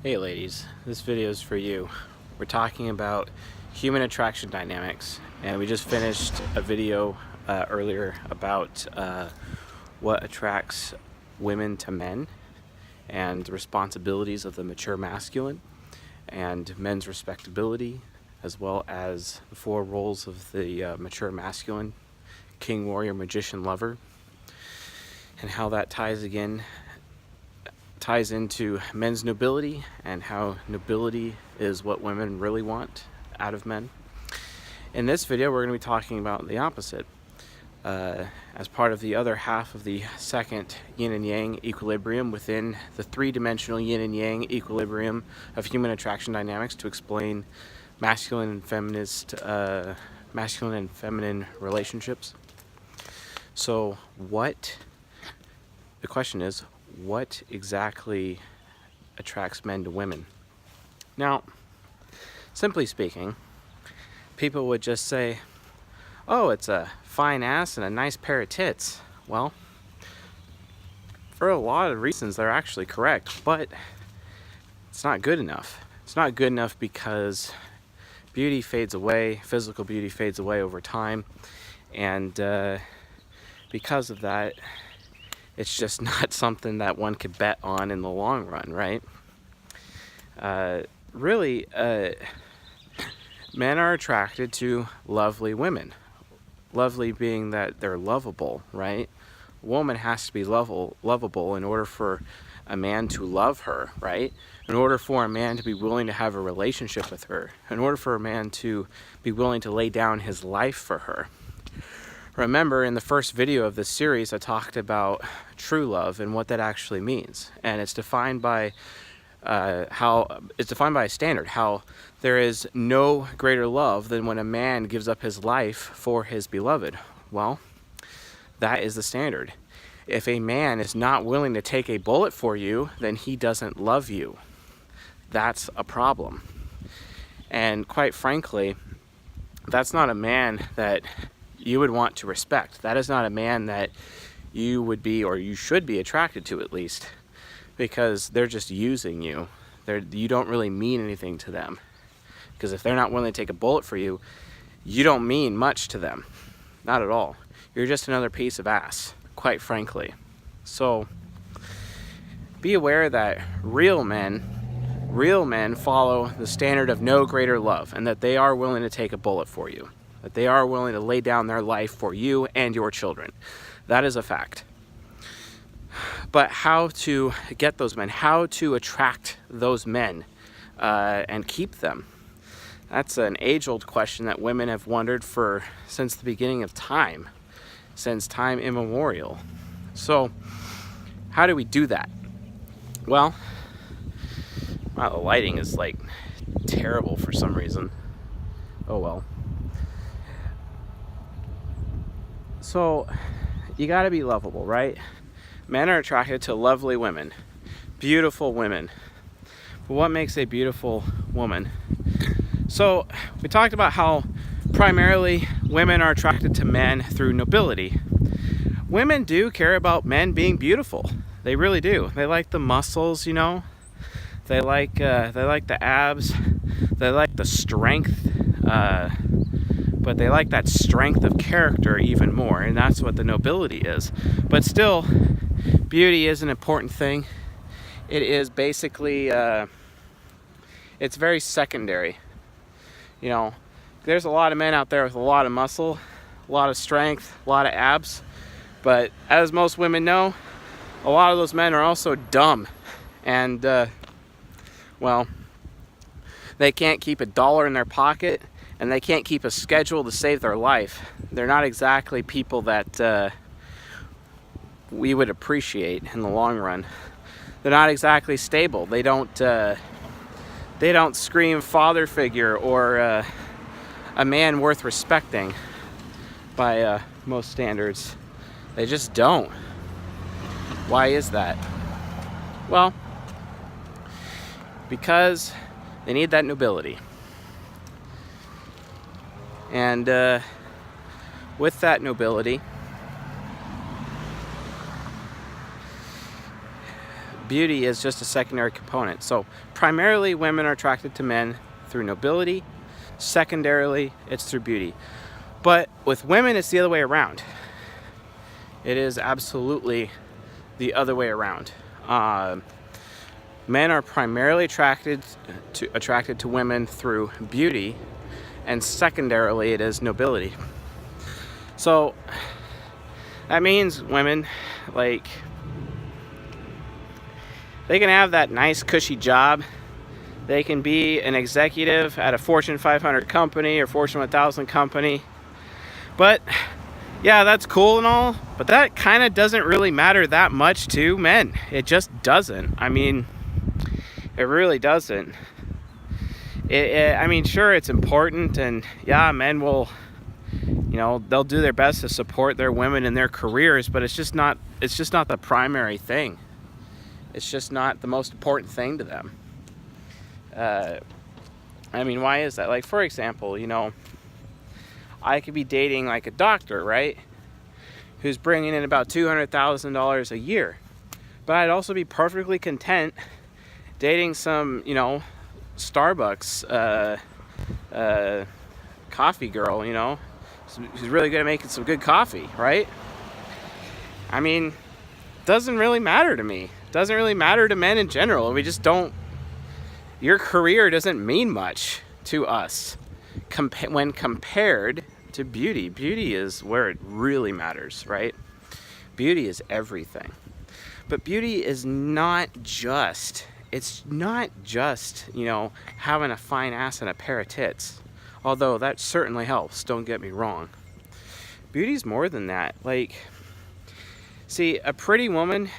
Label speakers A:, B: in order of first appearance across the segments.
A: Hey ladies, this video is for you. We're talking about human attraction dynamics, and we just finished a video earlier about what attracts women to men and the responsibilities of the mature masculine and men's respectability, as well as the four roles of the mature masculine: king, warrior, magician, lover, and how that ties into men's nobility and how nobility is what women really want out of men. In this video, we're going to be talking about the opposite. As part of the other half of the second yin and yang equilibrium within the three-dimensional yin and yang equilibrium of human attraction dynamics to explain masculine and feminine relationships. So the question is, what exactly attracts men to women? Now, simply speaking, people would just say, oh, it's a fine ass and a nice pair of tits. Well, for a lot of reasons, they're actually correct, but it's not good enough. It's not good enough because beauty fades away, physical beauty fades away over time, and because of that, it's just not something that one could bet on in the long run, right? Really, men are attracted to lovely women. Lovely being that they're lovable, right? A woman has to be lovable in order for a man to love her, right? In order for a man to be willing to have a relationship with her. In order for a man to be willing to lay down his life for her. Remember, in the first video of this series, I talked about true love and what that actually means, and it's defined by a standard. How there is no greater love than when a man gives up his life for his beloved. Well, that is the standard. If a man is not willing to take a bullet for you, then he doesn't love you. That's a problem. And quite frankly, that's not a man that you would want to respect. That is not a man that you would be, or you should be, attracted to, at least, because they're just using you. You don't really mean anything to them, because if they're not willing to take a bullet for you, you don't mean much to them. Not at all. You're just another piece of ass, quite frankly. So be aware that real men follow the standard of no greater love, and that they are willing to take a bullet for you. That they are willing to lay down their life for you and your children. That is a fact. But how to get those men, how to attract those men and keep them? That's an age-old question that women have wondered since the beginning of time, since time immemorial. So, how do we do that? Well, wow, the lighting is like terrible for some reason. Oh well. So, you gotta be lovable, right? Men are attracted to lovely women, beautiful women. But what makes a beautiful woman? So, we talked about how primarily women are attracted to men through nobility. Women do care about men being beautiful. They really do. They like the muscles, you know. They like the abs. They like the strength. But they like that strength of character even more, and that's what the nobility is. But still, beauty is an important thing. It is basically, it's very secondary. You know, there's a lot of men out there with a lot of muscle, a lot of strength, a lot of abs, but as most women know, a lot of those men are also dumb, and, well, they can't keep $1 in their pocket, and they can't keep a schedule to save their life. They're not exactly people that we would appreciate in the long run. They're not exactly stable. They don't scream father figure or a man worth respecting by most standards. They just don't. Why is that? Well, because they need that nobility. And with that nobility, beauty is just a secondary component. So primarily women are attracted to men through nobility. Secondarily, it's through beauty. But with women, it's the other way around. It is absolutely the other way around. Men are primarily attracted to women through beauty, and secondarily, it is nobility. So that means women, like, they can have that nice cushy job. They can be an executive at a Fortune 500 company or Fortune 1000 company. But yeah, that's cool and all, but that kind of doesn't really matter that much to men. It just doesn't. I mean, it really doesn't. I mean, sure, it's important, and yeah, men will, they'll do their best to support their women in their careers, but it's just not the primary thing. It's just not the most important thing to them. I mean, why is that? Like, for example, I could be dating like a doctor, right? Who's bringing in about $200,000 a year. But I'd also be perfectly content dating some, Starbucks coffee girl, who's really good at making some good coffee, right? I mean, doesn't really matter to me. Doesn't really matter to men in general. We just don't. Your career doesn't mean much to us when compared to beauty. Beauty is where it really matters, right? Beauty is everything. But beauty is not just, having a fine ass and a pair of tits. Although that certainly helps, don't get me wrong. Beauty's more than that. Like, see, a pretty woman,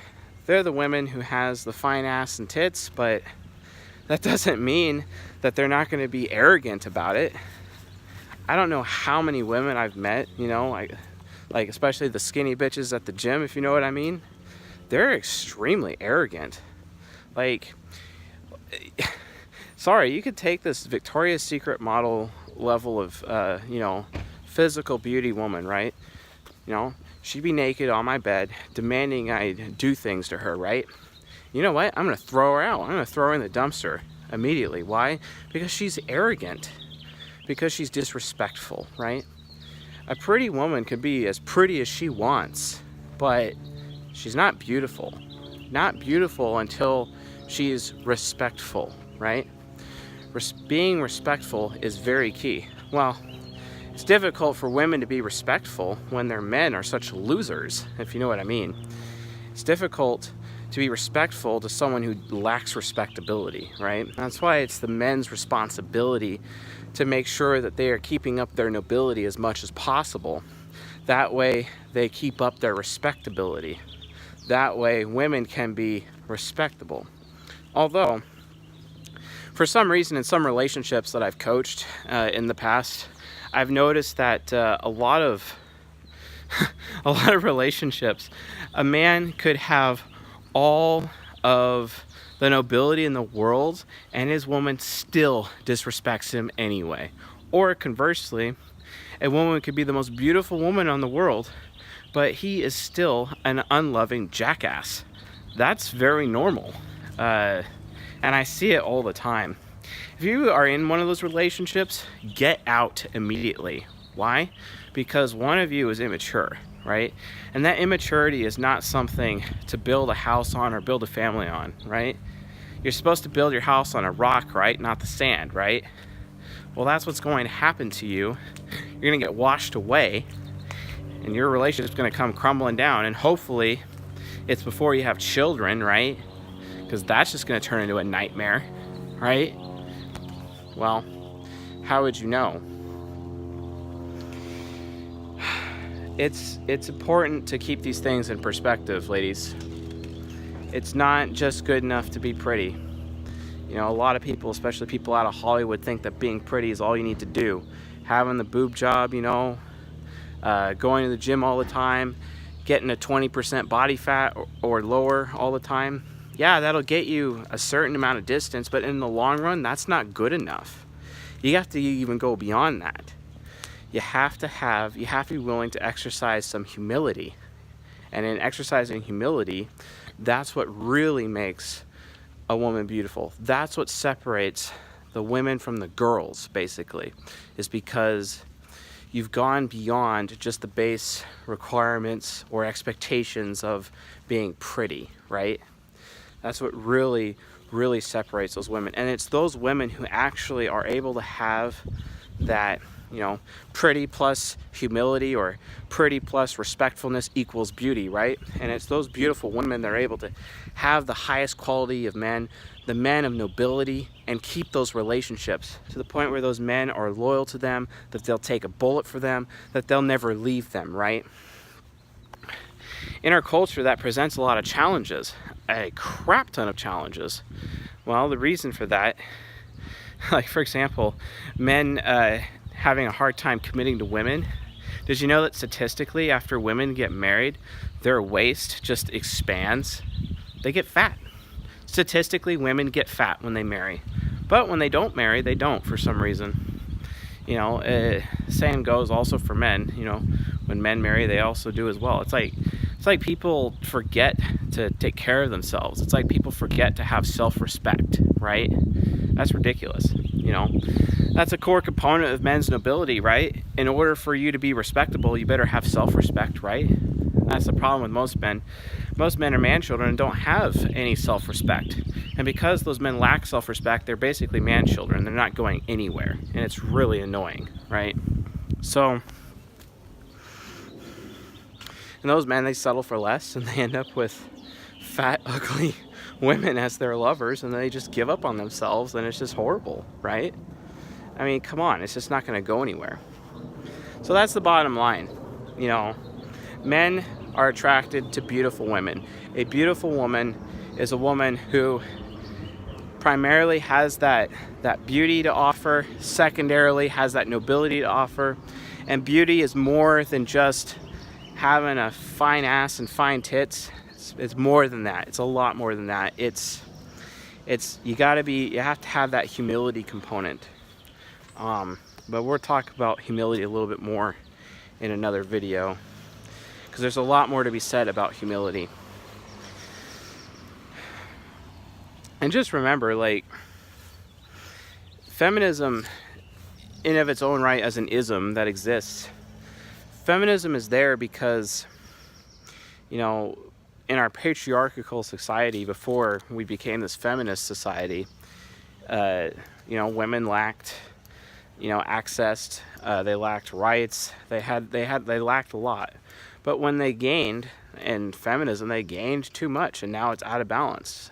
A: they're the women who has the fine ass and tits, but that doesn't mean that they're not going to be arrogant about it. I don't know how many women I've met, like especially the skinny bitches at the gym, if you know what I mean. They're extremely arrogant. Like, sorry, you could take this Victoria's Secret model level of, physical beauty woman, right? She'd be naked on my bed, demanding I do things to her, right? You know what? I'm going to throw her out. I'm going to throw her in the dumpster immediately. Why? Because she's arrogant. Because she's disrespectful, right? A pretty woman could be as pretty as she wants, but she's not beautiful. Not beautiful until she's respectful, right? Being respectful is very key. Well, it's difficult for women to be respectful when their men are such losers, if you know what I mean. It's difficult to be respectful to someone who lacks respectability, right? That's why it's the men's responsibility to make sure that they are keeping up their nobility as much as possible. That way they keep up their respectability. That way women can be respectable. Although, for some reason in some relationships that I've coached in the past, I've noticed that a lot of relationships, a man could have all of the nobility in the world and his woman still disrespects him anyway. Or conversely, a woman could be the most beautiful woman on the world, but he is still an unloving jackass. That's very normal. And I see it all the time. If you are in one of those relationships, get out immediately. Why? Because one of you is immature, right? And that immaturity is not something to build a house on or build a family on, right? You're supposed to build your house on a rock, right? Not the sand, right? Well, that's what's going to happen to you. You're going to get washed away, and your relationship's going to come crumbling down, and hopefully it's before you have children, right? Because that's just going to turn into a nightmare, right? Well, how would you know? It's important to keep these things in perspective, ladies. It's not just good enough to be pretty. A lot of people, especially people out of Hollywood, think that being pretty is all you need to do. Having the boob job, going to the gym all the time, getting a 20% body fat or lower all the time. Yeah, that'll get you a certain amount of distance, but in the long run, that's not good enough. You have to even go beyond that. You have to be willing to exercise some humility. And in exercising humility, That's what really makes a woman beautiful. That's what separates the women from the girls, basically, is because you've gone beyond just the base requirements or expectations of being pretty, right? That's what really, really separates those women. And it's those women who actually are able to have that, pretty plus humility, or pretty plus respectfulness equals beauty, right? And it's those beautiful women that are able to have the highest quality of men, the men of nobility, and keep those relationships to the point where those men are loyal to them, that they'll take a bullet for them, that they'll never leave them, right? In our culture, that presents a lot of challenges, a crap ton of challenges. Well, the reason for that, like for example, men having a hard time committing to women. Did you know that statistically, after women get married, their waist just expands? They get fat. Statistically, women get fat when they marry. But when they don't marry, they don't for some reason. Same goes also for men. When men marry, they also do as well. It's like people forget to take care of themselves. It's like people forget to have self-respect, right? That's ridiculous. That's a core component of men's nobility, right? In order for you to be respectable, you better have self-respect, right? That's the problem with most men. Most men are man-children and don't have any self-respect. And because those men lack self-respect, they're basically man-children. They're not going anywhere. And it's really annoying, right? So, and those men, they settle for less, and they end up with fat, ugly women as their lovers, and they just give up on themselves, and it's just horrible, right? I mean, come on, it's just not going to go anywhere. So that's the bottom line. Men are attracted to beautiful women. A beautiful woman is a woman who primarily has that beauty to offer, secondarily has that nobility to offer, and beauty is more than just having a fine ass and fine tits. It's more than that. It's a lot more than that. It's you have to have that humility component. But we'll talk about humility a little bit more in another video, because there's a lot more to be said about humility. And just remember, feminism in of its own right as an ism that exists, feminism is there because, in our patriarchal society, before we became this feminist society, women lacked, access, they lacked rights, they lacked a lot. But when they gained in feminism, they gained too much, and now it's out of balance,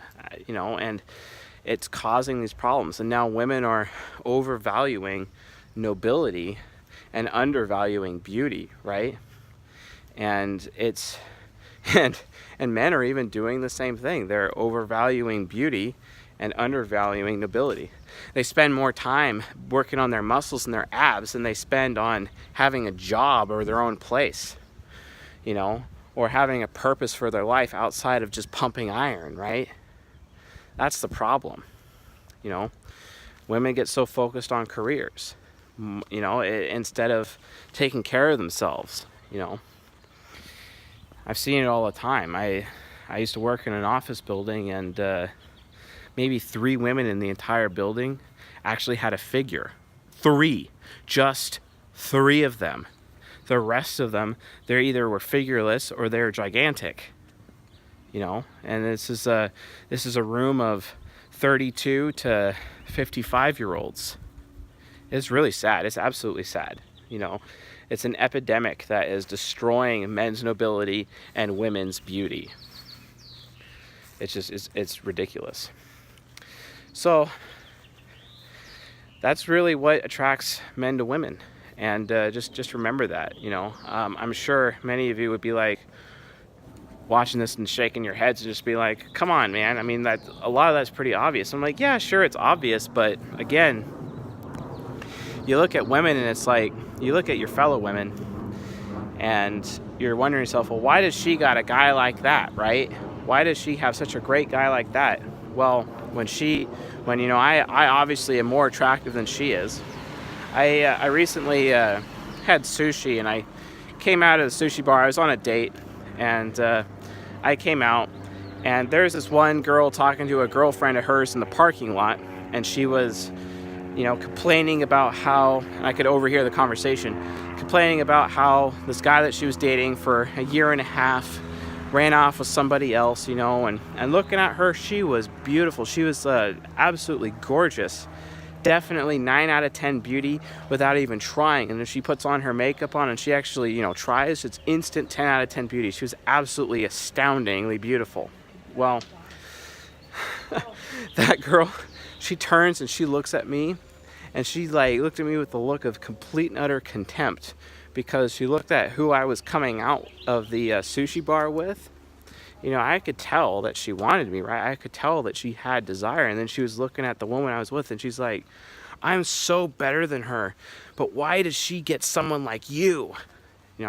A: and it's causing these problems. And now women are overvaluing nobility and undervaluing beauty, right? And and men are even doing the same thing. They're overvaluing beauty and undervaluing nobility. They spend more time working on their muscles and their abs than they spend on having a job or their own place, or having a purpose for their life outside of just pumping iron, right? That's the problem. Women get so focused on careers, instead of taking care of themselves, I've seen it all the time. I used to work in an office building, and maybe 3 women in the entire building actually had a figure. 3. Just 3 of them. The rest of them, they either were figureless or they're gigantic. And this is a room of 32 to 55-year-olds. It's really sad. It's absolutely sad. It's an epidemic that is destroying men's nobility and women's beauty. It's ridiculous. So that's really what attracts men to women. And just remember that, I'm sure many of you would be watching this and shaking your heads and just be like, come on, man. I mean, that a lot of that's pretty obvious. I'm like, yeah, sure, it's obvious. But again, you look at women, and it's like, you look at your fellow women and you're wondering yourself, well, why does she got a guy like that, right? Why does she have such a great guy like that? Well, when I obviously am more attractive than she is. I recently had sushi, and I came out of the sushi bar. I was on a date, and I came out, And there's this one girl talking to a girlfriend of hers in the parking lot, and she was, complaining about how, and I could overhear the conversation, complaining about how this guy that she was dating for a year and a half ran off with somebody else, and looking at her, she was beautiful. She was absolutely gorgeous. Definitely 9 out of 10 beauty without even trying. And if she puts on her makeup on and she actually, tries, it's instant 10 out of 10 beauty. She was absolutely astoundingly beautiful. Well, that girl, she turns and she looks at me, and she looked at me with the look of complete and utter contempt, because she looked at who I was coming out of the sushi bar with. I could tell that she wanted me, right? I could tell that she had desire. And then she was looking at the woman I was with, and she's like, I'm so better than her, but why does she get someone like you?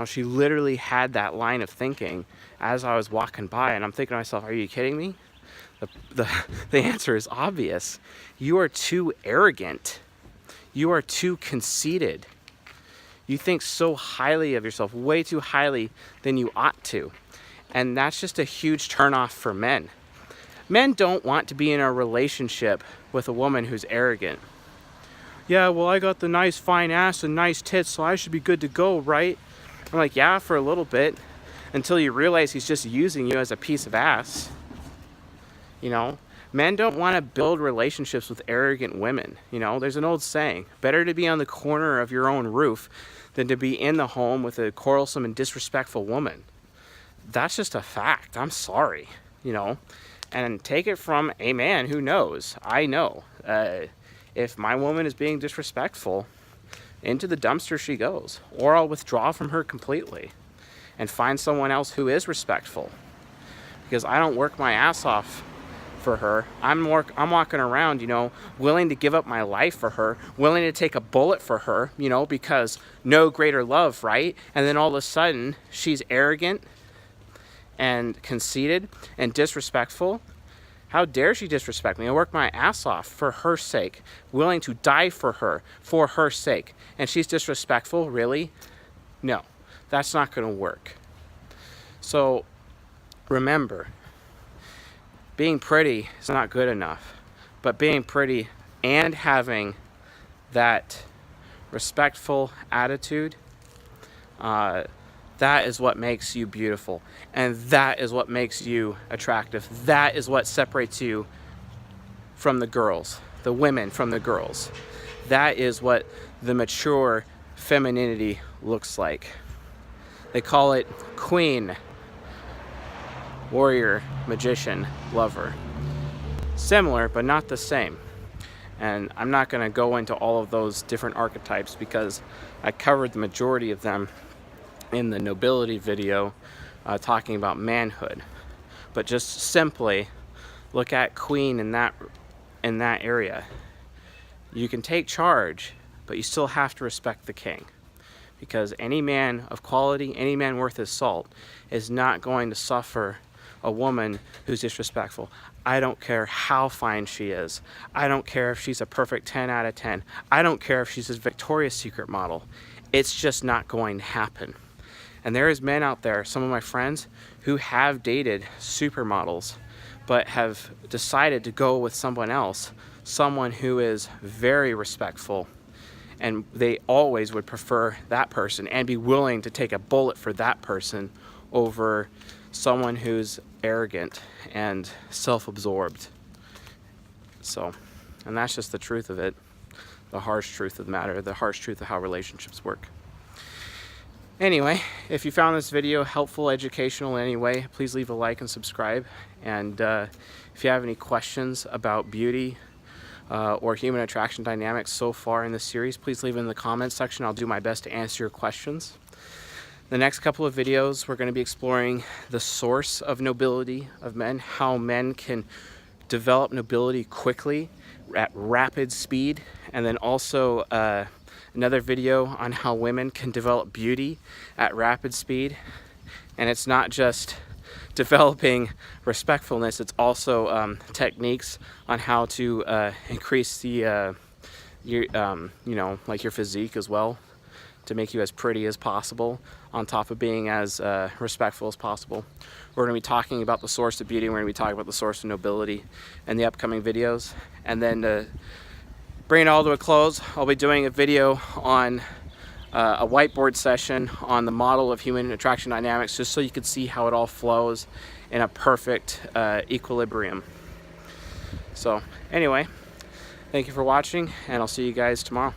A: She literally had that line of thinking as I was walking by, and I'm thinking to myself, are you kidding me? The answer is obvious. You are too arrogant. You are too conceited. You think so highly of yourself, way too highly than you ought to. And that's just a huge turnoff for men. Men don't want to be in a relationship with a woman who's arrogant. Yeah, well, I got the nice fine ass and nice tits, so I should be good to go, right? I'm like, yeah, for a little bit, until you realize he's just using you as a piece of ass. Men don't want to build relationships with arrogant women. There's an old saying, better to be on the corner of your own roof than to be in the home with a quarrelsome and disrespectful woman. That's just a fact. I'm sorry, and take it from a man who knows. I know. If my woman is being disrespectful, into the dumpster she goes, or I'll withdraw from her completely and find someone else who is respectful, because I don't work my ass off for her. I'm walking around, willing to give up my life for her, willing to take a bullet for her, because no greater love, right? And then all of a sudden she's arrogant and conceited and disrespectful. How dare she disrespect me? I work my ass off for her sake, willing to die for her sake. And she's disrespectful? Really? No, that's not going to work. So remember, being pretty is not good enough, but being pretty and having that respectful attitude, that is what makes you beautiful, and that is what makes you attractive. That is what separates you from the girls, the women from the girls. That is what the mature femininity looks like. They call it queen, warrior, magician, lover. Similar, but not the same. And I'm not going to go into all of those different archetypes, because I covered the majority of them in the nobility video, talking about manhood. But just simply look at queen in that area. You can take charge, but you still have to respect the king, because any man of quality, any man worth his salt, is not going to suffer a woman who's disrespectful. I don't care how fine she is. I don't care if she's a perfect 10 out of 10. I don't care if she's a Victoria's Secret model. It's just not going to happen. And there is men out there, some of my friends, who have dated supermodels, but have decided to go with someone else, someone who is very respectful, and they always would prefer that person and be willing to take a bullet for that person over someone who's arrogant and self-absorbed. So, and that's just the truth of it, the harsh truth of the matter, the harsh truth of how relationships work. Anyway, if you found this video helpful, educational in any way, please leave a like and subscribe. And if you have any questions about beauty or human attraction dynamics so far in this series, please leave it in the comments section. I'll do my best to answer your questions. The next couple of videos, we're going to be exploring the source of nobility of men, how men can develop nobility quickly at rapid speed, and then also another video on how women can develop beauty at rapid speed. And it's not just developing respectfulness, it's also techniques on how to increase the your physique as well, to make you as pretty as possible, on top of being as respectful as possible. We're going to be talking about the source of beauty. We're going to be talking about the source of nobility in the upcoming videos. And then to bring it all to a close, I'll be doing a video on a whiteboard session on the model of human attraction dynamics, just so you can see how it all flows in a perfect equilibrium. So anyway, thank you for watching, and I'll see you guys tomorrow.